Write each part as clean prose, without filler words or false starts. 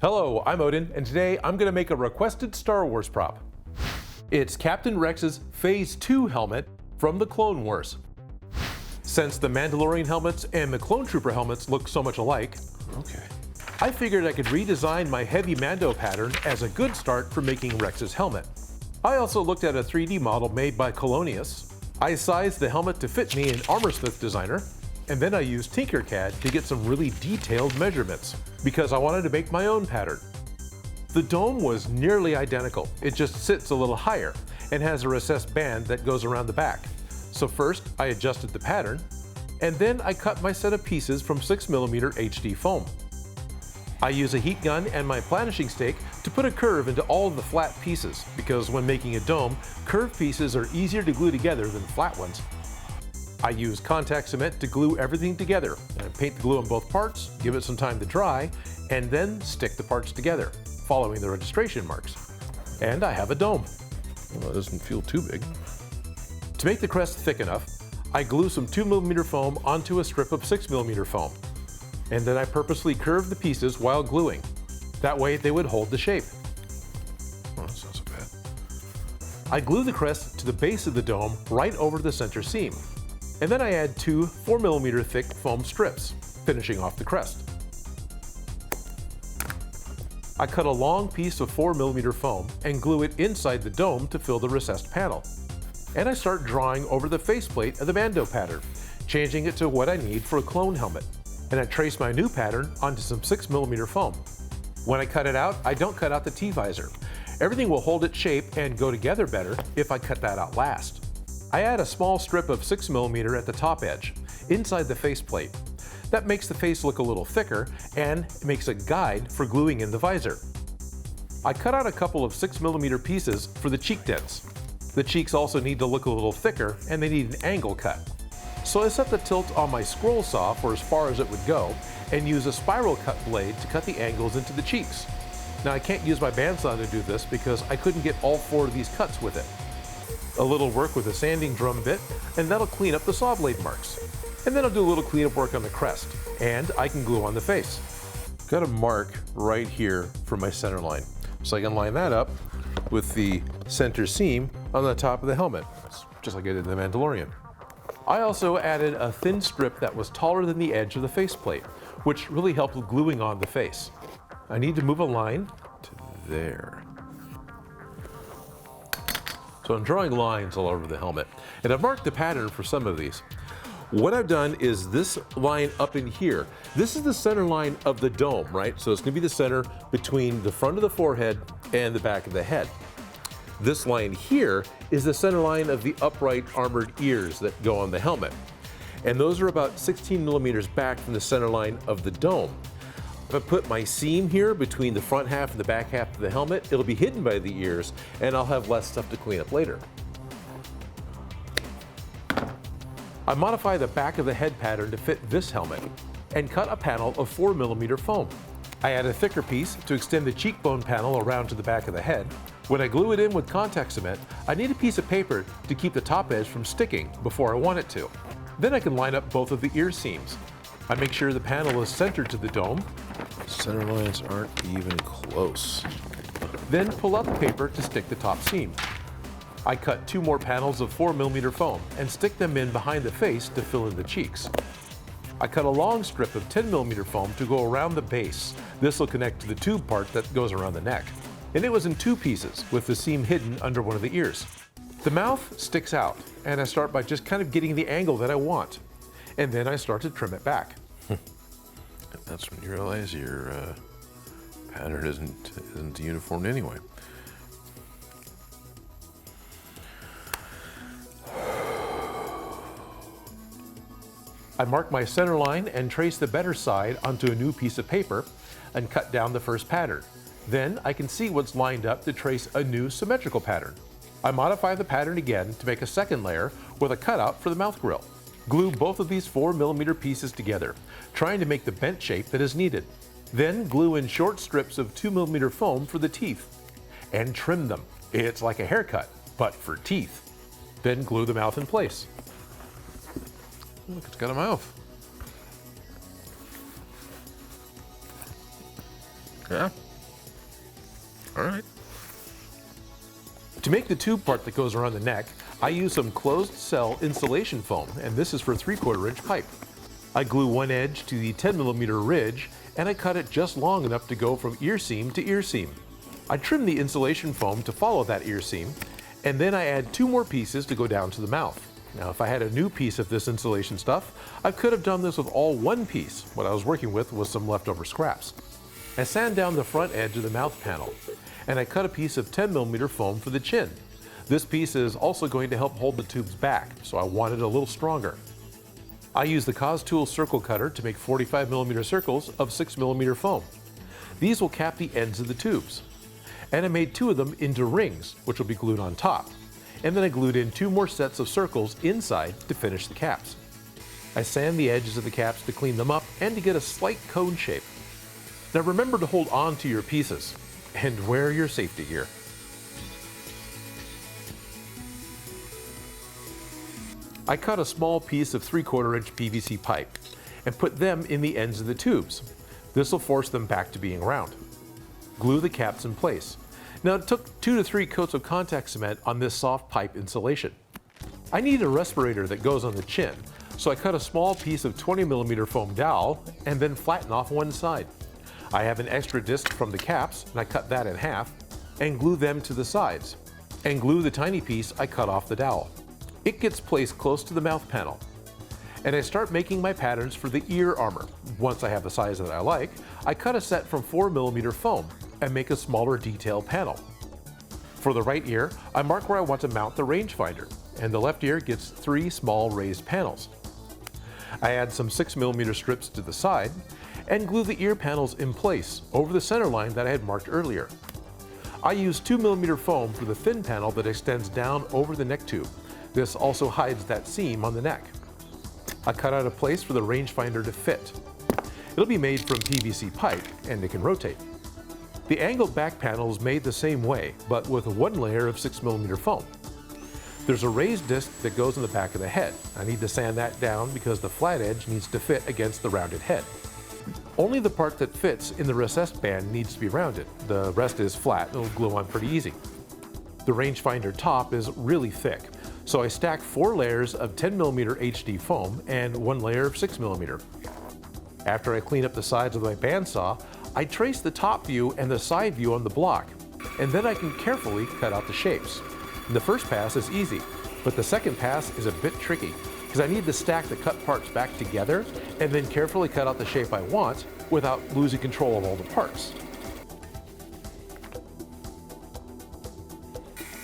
Hello, I'm Odin, and today I'm going to make a requested Star Wars prop. It's Captain Rex's Phase 2 helmet from the Clone Wars. Since the Mandalorian helmets and the Clone Trooper helmets look so much alike, I figured I could redesign my heavy Mando pattern as a good start for making Rex's helmet. I also looked at a 3D model made by Colonius. I sized the helmet to fit me in Armorsmith Designer, and then I used Tinkercad to get some really detailed measurements because I wanted to make my own pattern. The dome was nearly identical. It just sits a little higher and has a recessed band that goes around the back. So first I adjusted the pattern, and then I cut my set of pieces from 6mm HD foam. I use a heat gun and my planishing stake to put a curve into all of the flat pieces because when making a dome, curved pieces are easier to glue together than flat ones. I use contact cement to glue everything together. I paint the glue on both parts, give it some time to dry, and then stick the parts together, following the registration marks. And I have a dome. Well, it doesn't feel too big. To make the crest thick enough, I glue some 2mm foam onto a strip of 6mm foam. And then I purposely curve the pieces while gluing. That way they would hold the shape. Oh, that's not so bad. I glue the crest to the base of the dome right over the center seam. And then I add two 4mm thick foam strips, finishing off the crest. I cut a long piece of 4mm foam and glue it inside the dome to fill the recessed panel. And I start drawing over the faceplate of the Mando pattern, changing it to what I need for a clone helmet. And I trace my new pattern onto some 6mm foam. When I cut it out, I don't cut out the T-visor. Everything will hold its shape and go together better if I cut that out last. I add a small strip of 6mm at the top edge, inside the faceplate. That makes the face look a little thicker and makes a guide for gluing in the visor. I cut out a couple of 6mm pieces for the cheek dents. The cheeks also need to look a little thicker and they need an angle cut. So I set the tilt on my scroll saw for as far as it would go and use a spiral cut blade to cut the angles into the cheeks. Now I can't use my bandsaw to do this because I couldn't get all 4 of these cuts with it. A little work with a sanding drum bit, and that'll clean up the saw blade marks. And then I'll do a little cleanup work on the crest, and I can glue on the face. Got a mark right here for my center line. So I can line that up with the center seam on the top of the helmet, just like I did in The Mandalorian. I also added a thin strip that was taller than the edge of the faceplate, which really helped with gluing on the face. I need to move a line To there. So I'm drawing lines all over the helmet, and I've marked the pattern for some of these. What I've done is this line up in here. This is the center line of the dome, right? So it's gonna be the center between the front of the forehead and the back of the head. This line here is the center line of the upright armored ears that go on the helmet. And those are about 16mm back from the center line of the dome. If I put my seam here between the front half and the back half of the helmet, it'll be hidden by the ears and I'll have less stuff to clean up later. I modify the back of the head pattern to fit this helmet and cut a panel of 4mm foam. I add a thicker piece to extend the cheekbone panel around to the back of the head. When I glue it in with contact cement, I need a piece of paper to keep the top edge from sticking before I want it to. Then I can line up both of the ear seams. I make sure the panel is centered to the dome. Center lines aren't even close. Then pull out the paper to stick the top seam. I cut 2 more panels of 4mm foam and stick them in behind the face to fill in the cheeks. I cut a long strip of 10mm foam to go around the base. This will connect to the tube part that goes around the neck. And it was in 2 pieces with the seam hidden under one of the ears. The mouth sticks out, and I start by just kind of getting the angle that I want. And then I start to trim it back. That's when you realize your pattern isn't uniform anyway. I mark my center line and trace the better side onto a new piece of paper and cut down the first pattern. Then I can see what's lined up to trace a new symmetrical pattern. I modify the pattern again to make a second layer with a cutout for the mouth grill. Glue both of these 4mm pieces together, trying to make the bent shape that is needed. Then glue in short strips of 2mm foam for the teeth and trim them. It's like a haircut, but for teeth. Then glue the mouth in place. Look, it's got a mouth. Yeah. All right. To make the tube part that goes around the neck, I use some closed cell insulation foam, and this is for 3/4 inch pipe. I glue one edge to the 10mm ridge, and I cut it just long enough to go from ear seam to ear seam. I trim the insulation foam to follow that ear seam, and then I add 2 more pieces to go down to the mouth. Now, if I had a new piece of this insulation stuff, I could have done this with all one piece. What I was working with was some leftover scraps. I sand down the front edge of the mouth panel, and I cut a piece of 10mm foam for the chin. This piece is also going to help hold the tubes back, so I want it a little stronger. I use the Cos Tool circle cutter to make 45mm circles of 6mm foam. These will cap the ends of the tubes. And I made 2 of them into rings, which will be glued on top. And then I glued in 2 more sets of circles inside to finish the caps. I sand the edges of the caps to clean them up and to get a slight cone shape. Now remember to hold on to your pieces and wear your safety gear. I cut a small piece of 3/4 inch PVC pipe and put them in the ends of the tubes. This will force them back to being round. Glue the caps in place. Now it took 2 to 3 coats of contact cement on this soft pipe insulation. I need a respirator that goes on the chin, so I cut a small piece of 20mm foam dowel and then flatten off one side. I have an extra disc from the caps, and I cut that in half and glue them to the sides, and glue the tiny piece I cut off the dowel. It gets placed close to the mouth panel. And I start making my patterns for the ear armor. Once I have the size that I like, I cut a set from 4mm foam and make a smaller detail panel. For the right ear, I mark where I want to mount the rangefinder, and the left ear gets 3 small raised panels. I add some 6mm strips to the side and glue the ear panels in place over the center line that I had marked earlier. I use 2mm foam for the thin panel that extends down over the neck tube. This also hides that seam on the neck. I cut out a place for the rangefinder to fit. It'll be made from PVC pipe, and it can rotate. The angled back panel is made the same way, but with 1 layer of 6mm foam. There's a raised disc that goes in the back of the head. I need to sand that down because the flat edge needs to fit against the rounded head. Only the part that fits in the recessed band needs to be rounded. The rest is flat and it'll glue on pretty easy. The rangefinder top is really thick, so I stack 4 layers of 10mm HD foam and 1 layer of 6mm. After I clean up the sides with my bandsaw, I trace the top view and the side view on the block, and then I can carefully cut out the shapes. The first pass is easy, but the second pass is a bit tricky because I need to stack the cut parts back together and then carefully cut out the shape I want without losing control of all the parts.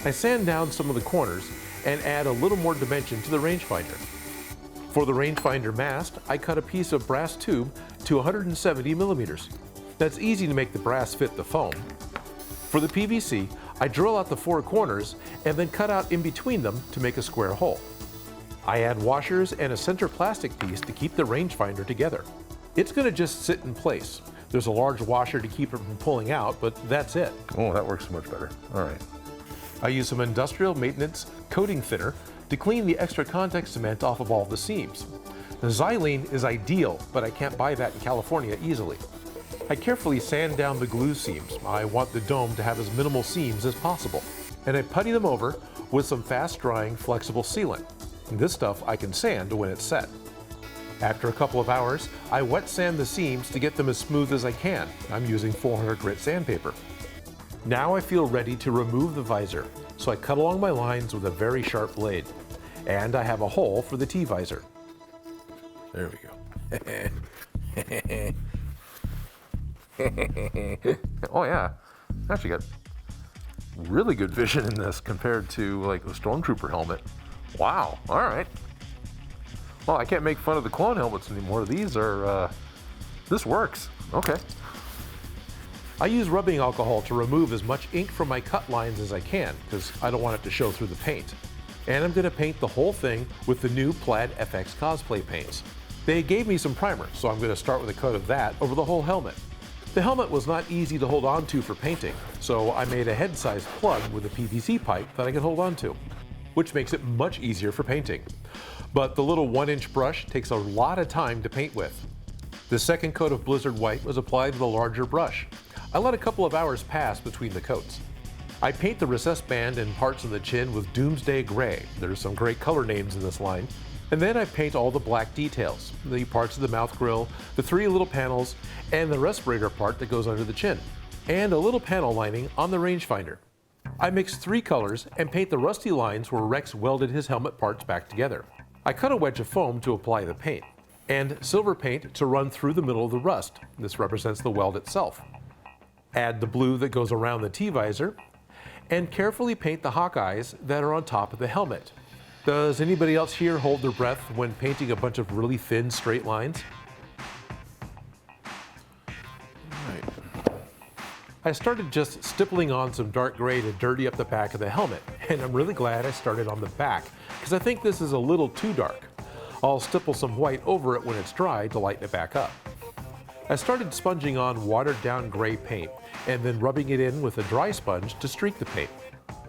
I sand down some of the corners and add a little more dimension to the rangefinder. For the rangefinder mast, I cut a piece of brass tube to 170mm. That's easy to make the brass fit the foam. For the PVC, I drill out the 4 corners and then cut out in between them to make a square hole. I add washers and a center plastic piece to keep the rangefinder together. It's going to just sit in place. There's a large washer to keep it from pulling out, but that's it. Oh, that works much better. All right. I use some industrial maintenance coating thinner to clean the extra contact cement off of all the seams. The xylene is ideal, but I can't buy that in California easily. I carefully sand down the glue seams. I want the dome to have as minimal seams as possible. And I putty them over with some fast-drying flexible sealant. And this stuff I can sand when it's set. After a couple of hours, I wet sand the seams to get them as smooth as I can. I'm using 400 grit sandpaper. Now I feel ready to remove the visor, so I cut along my lines with a very sharp blade. And I have a hole for the T-visor. There we go. Oh yeah, actually got really good vision in this compared to like the Stormtrooper helmet. Wow, all right. Well, I can't make fun of the clone helmets anymore. These are, this works. Okay. I use rubbing alcohol to remove as much ink from my cut lines as I can, because I don't want it to show through the paint. And I'm going to paint the whole thing with the new Plaid FX Cosplay paints. They gave me some primer, so I'm going to start with a coat of that over the whole helmet. The helmet was not easy to hold on to for painting, so I made a head-sized plug with a PVC pipe that I can hold on to, which makes it much easier for painting. But the little 1-inch brush takes a lot of time to paint with. The second coat of Blizzard White was applied with a larger brush. I let a couple of hours pass between the coats. I paint the recessed band and parts of the chin with Doomsday Gray. There's some great color names in this line. And then I paint all the black details, the parts of the mouth grill, the 3 little panels, and the respirator part that goes under the chin, and a little panel lining on the rangefinder. I mix 3 colors and paint the rusty lines where Rex welded his helmet parts back together. I cut a wedge of foam to apply the paint, and silver paint to run through the middle of the rust. This represents the weld itself. Add the blue that goes around the T-visor, and carefully paint the hawk eyes that are on top of the helmet. Does anybody else here hold their breath when painting a bunch of really thin straight lines? Right. I started just stippling on some dark gray to dirty up the back of the helmet, and I'm really glad I started on the back, because I think this is a little too dark. I'll stipple some white over it when it's dry to lighten it back up. I started sponging on watered down gray paint, and then rubbing it in with a dry sponge to streak the paint.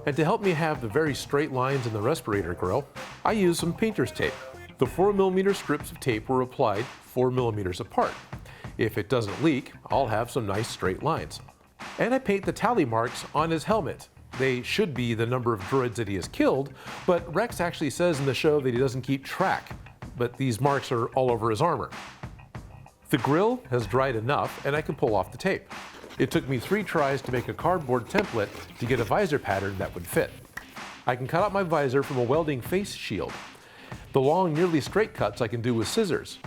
And to help me have the very straight lines in the respirator grill, I used some painter's tape. The 4mm strips of tape were applied 4mm apart. If it doesn't leak, I'll have some nice straight lines. And I paint the tally marks on his helmet. They should be the number of droids that he has killed, but Rex actually says in the show that he doesn't keep track, but these marks are all over his armor. The grill has dried enough and I can pull off the tape. It took me 3 tries to make a cardboard template to get a visor pattern that would fit. I can cut out my visor from a welding face shield. The long, nearly straight cuts I can do with scissors,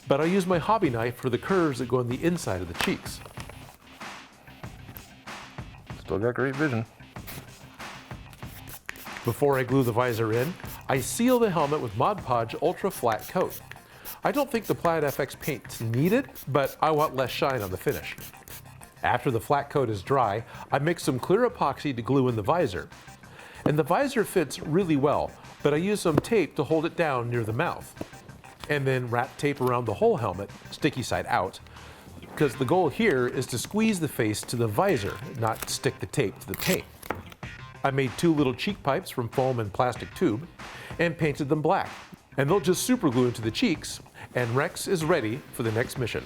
but I use my hobby knife for the curves that go on the inside of the cheeks. Still got great vision. Before I glue the visor in, I seal the helmet with Mod Podge Ultra Flat Coat. I don't think the Plaid FX paint's needed, but I want less shine on the finish. After the flat coat is dry, I mix some clear epoxy to glue in the visor. And the visor fits really well, but I use some tape to hold it down near the mouth. And then wrap tape around the whole helmet, sticky side out, because the goal here is to squeeze the face to the visor, not stick the tape to the paint. I made 2 little cheek pipes from foam and plastic tube and painted them black. And they'll just super glue into the cheeks, and Rex is ready for the next mission.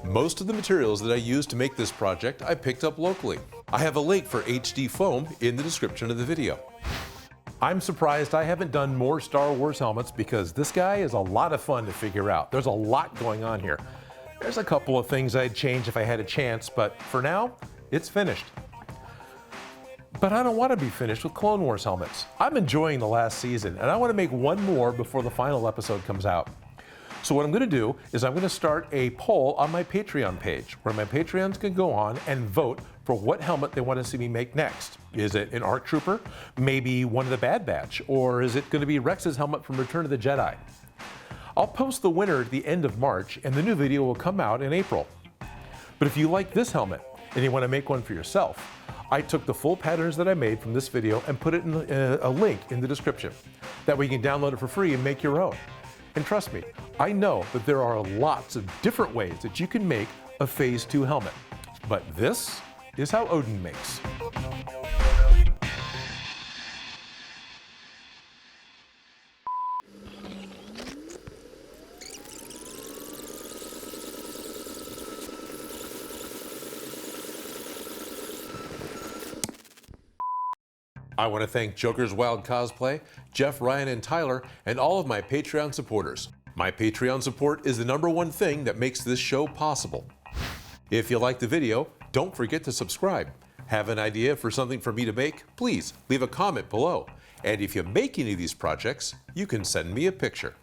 Most of the materials that I used to make this project I picked up locally. I have a link for HD foam in the description of the video. I'm surprised I haven't done more Star Wars helmets because this guy is a lot of fun to figure out. There's a lot going on here. There's a couple of things I'd change if I had a chance, but for now, it's finished. But I don't want to be finished with Clone Wars helmets. I'm enjoying the last season, and I want to make one more before the final episode comes out. So what I'm going to do is I'm going to start a poll on my Patreon page where my Patreons can go on and vote for what helmet they want to see me make next. Is it an ARC Trooper? Maybe one of the Bad Batch? Or is it going to be Rex's helmet from Return of the Jedi? I'll post the winner at the end of March and the new video will come out in April. But if you like this helmet and you want to make one for yourself, I took the full patterns that I made from this video and put it in a link in the description. That way you can download it for free and make your own. And trust me, I know that there are lots of different ways that you can make a Phase 2 helmet. But this is how Odin makes. I want to thank JokersWildCosplay, Jeff, Ryan, and Tyler, and all of my Patreon supporters. My Patreon support is the #1 thing that makes this show possible. If you like the video, don't forget to subscribe. Have an idea for something for me to make? Please leave a comment below. And if you make any of these projects, you can send me a picture.